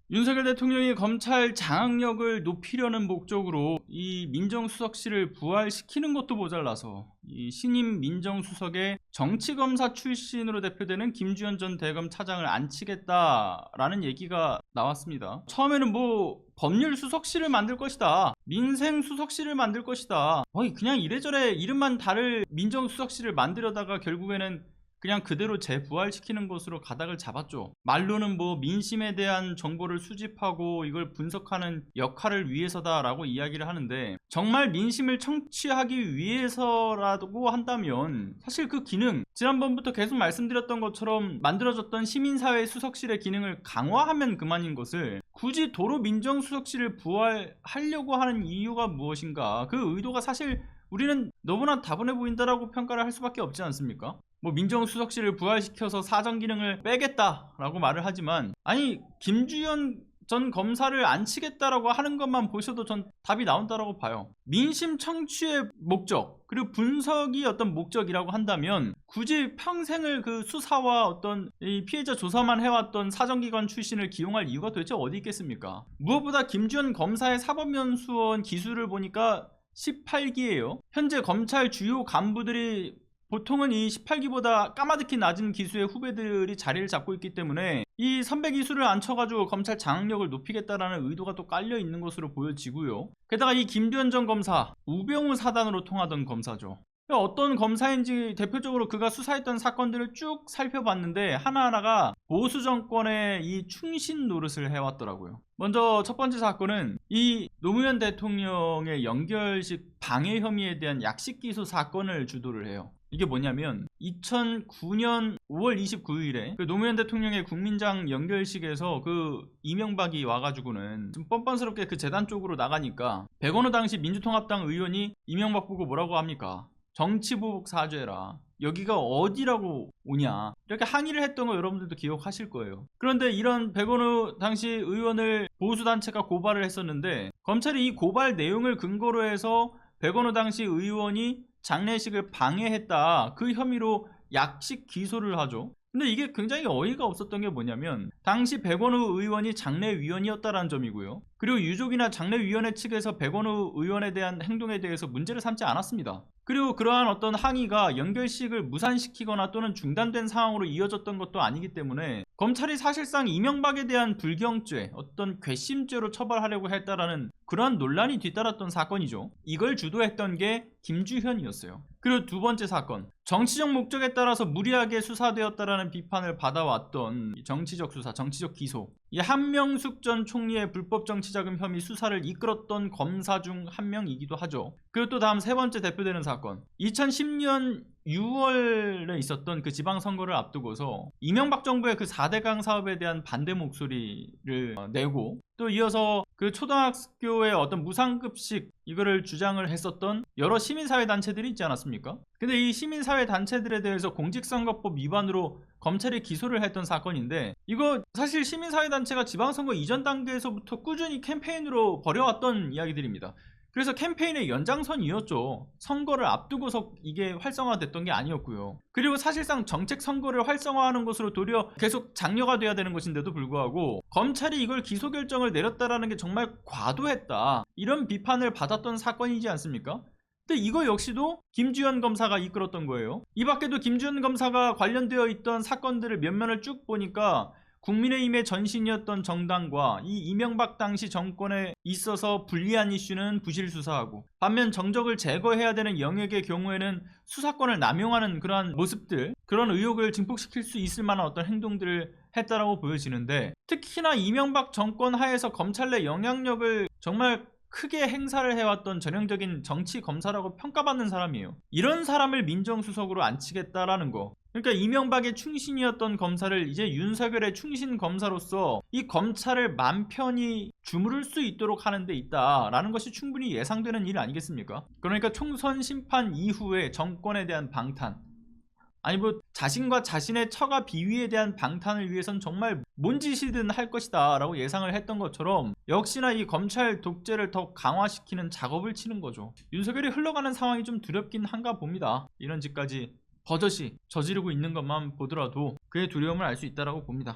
윤석열 대통령이 검찰 장악력을 높이려는 목적으로 이 민정수석실을 부활시키는 것도 모자라서 이 신임 민정수석의 정치검사 출신으로 대표되는 김주현 전 대검 차장을 앉히겠다라는 얘기가 나왔습니다. 처음에는 뭐 법률수석실을 만들 것이다, 민생수석실을 만들 것이다, 그냥 이래저래 이름만 다를 민정수석실을 만들려다가 결국에는 그냥 그대로 재부활시키는 것으로 가닥을 잡았죠. 말로는 뭐 민심에 대한 정보를 수집하고 이걸 분석하는 역할을 위해서다라고 이야기를 하는데, 정말 민심을 청취하기 위해서라고 한다면 사실 그 기능, 지난번부터 계속 말씀드렸던 것처럼 만들어졌던 시민사회 수석실의 기능을 강화하면 그만인 것을 굳이 도로 민정수석실을 부활하려고 하는 이유가 무엇인가, 그 의도가 사실 우리는 너무나 다분해 보인다라고 평가를 할 수밖에 없지 않습니까? 뭐 민정수석실을 부활시켜서 사정 기능을 빼겠다라고 말을 하지만, 아니 김주현 전 검사를 앉히겠다라고 하는 것만 보셔도 전 답이 나온다라고 봐요. 민심 청취의 목적, 그리고 분석이 어떤 목적이라고 한다면 굳이 평생을 그 수사와 어떤 이 피해자 조사만 해왔던 사정기관 출신을 기용할 이유가 도대체 어디 있겠습니까? 무엇보다 김주현 검사의 사법연수원 기수를 보니까 18기예요. 현재 검찰 주요 간부들이 보통은 이 18기보다 까마득히 낮은 기수의 후배들이 자리를 잡고 있기 때문에 이 선배 기수를 앉혀가지고 검찰 장악력을 높이겠다라는 의도가 또 깔려 있는 것으로 보여지고요. 게다가 이 김주현 전 검사, 우병우 사단으로 통하던 검사죠. 어떤 검사인지 대표적으로 그가 수사했던 사건들을 쭉 살펴봤는데 하나하나가 보수 정권의 이 충신 노릇을 해왔더라고요. 먼저 첫 번째 사건은 이 노무현 대통령의 연결식 방해 혐의에 대한 약식 기소 사건을 주도를 해요. 이게 뭐냐면 2009년 5월 29일에 그 노무현 대통령의 국민장 연결식에서 그 이명박이 와가지고는 좀 뻔뻔스럽게 그 재단 쪽으로 나가니까 백원호 당시 민주통합당 의원이 이명박 보고 뭐라고 합니까? 정치보복 사죄라, 여기가 어디라고 오냐, 이렇게 항의를 했던 거 여러분들도 기억하실 거예요. 그런데 이런 백원호 당시 의원을 보수단체가 고발을 했었는데, 검찰이 이 고발 내용을 근거로 해서 백원호 당시 의원이 장례식을 방해했다, 그 혐의로 약식 기소를 하죠. 근데 이게 굉장히 어이가 없었던 게 뭐냐면, 당시 백원호 의원이 장례위원이었다는 점이고요. 그리고 유족이나 장례위원회 측에서 백원호 의원에 대한 행동에 대해서 문제를 삼지 않았습니다. 그리고 그러한 어떤 항의가 연결식을 무산시키거나 또는 중단된 상황으로 이어졌던 것도 아니기 때문에 검찰이 사실상 이명박에 대한 불경죄, 어떤 괘씸죄로 처벌하려고 했다라는 그러한 논란이 뒤따랐던 사건이죠. 이걸 주도했던 게 김주현이었어요. 그리고 두 번째 사건, 정치적 목적에 따라서 무리하게 수사되었다라는 비판을 받아왔던 정치적 수사, 정치적 기소, 이 한명숙 전 총리의 불법 정치자금 혐의 수사를 이끌었던 검사 중 한 명이기도 하죠. 그리고 또 다음 세 번째 대표되는 사건, 2010년 6월에 있었던 그 지방선거를 앞두고서 이명박 정부의 그 4대강 사업에 대한 반대 목소리를 내고, 또 이어서 그 초등학교의 어떤 무상급식 이거를 주장을 했었던 여러 시민사회단체들이 있지 않았습니까? 근데 이 시민사회단체들에 대해서 공직선거법 위반으로 검찰이 기소를 했던 사건인데, 이거 사실 시민사회단체가 지방선거 이전 단계에서부터 꾸준히 캠페인으로 벌여왔던 이야기들입니다. 그래서 캠페인의 연장선이었죠. 선거를 앞두고서 이게 활성화됐던 게 아니었고요. 그리고 사실상 정책 선거를 활성화하는 것으로 도리어 계속 장려가 돼야 되는 것인데도 불구하고 검찰이 이걸 기소 결정을 내렸다라는 게 정말 과도했다, 이런 비판을 받았던 사건이지 않습니까? 근데 이거 역시도 김주현 검사가 이끌었던 거예요. 이 밖에도 김주현 검사가 관련되어 있던 사건들을 몇 면을 쭉 보니까 국민의힘의 전신이었던 정당과 이 이명박 당시 정권에 있어서 불리한 이슈는 부실 수사하고, 반면 정적을 제거해야 되는 영역의 경우에는 수사권을 남용하는 그러한 모습들, 그런 의혹을 증폭시킬 수 있을 만한 어떤 행동들을 했다라고 보여지는데, 특히나 이명박 정권 하에서 검찰 내 영향력을 정말 크게 행사를 해왔던 전형적인 정치 검사라고 평가받는 사람이에요. 이런 사람을 민정수석으로 앉히겠다라는 거, 그러니까 이명박의 충신이었던 검사를 이제 윤석열의 충신 검사로서 이 검찰을 맘 편히 주무를 수 있도록 하는 데 있다라는 것이 충분히 예상되는 일 아니겠습니까? 그러니까 총선 심판 이후에 정권에 대한 방탄, 아니 뭐 자신과 자신의 처가 비위에 대한 방탄을 위해선 정말 뭔 짓이든 할 것이다 라고 예상을 했던 것처럼, 역시나 이 검찰 독재를 더 강화시키는 작업을 치는 거죠. 윤석열이 흘러가는 상황이 좀 두렵긴 한가 봅니다. 이런 짓까지 버젓이 저지르고 있는 것만 보더라도 그의 두려움을 알 수 있다고 봅니다.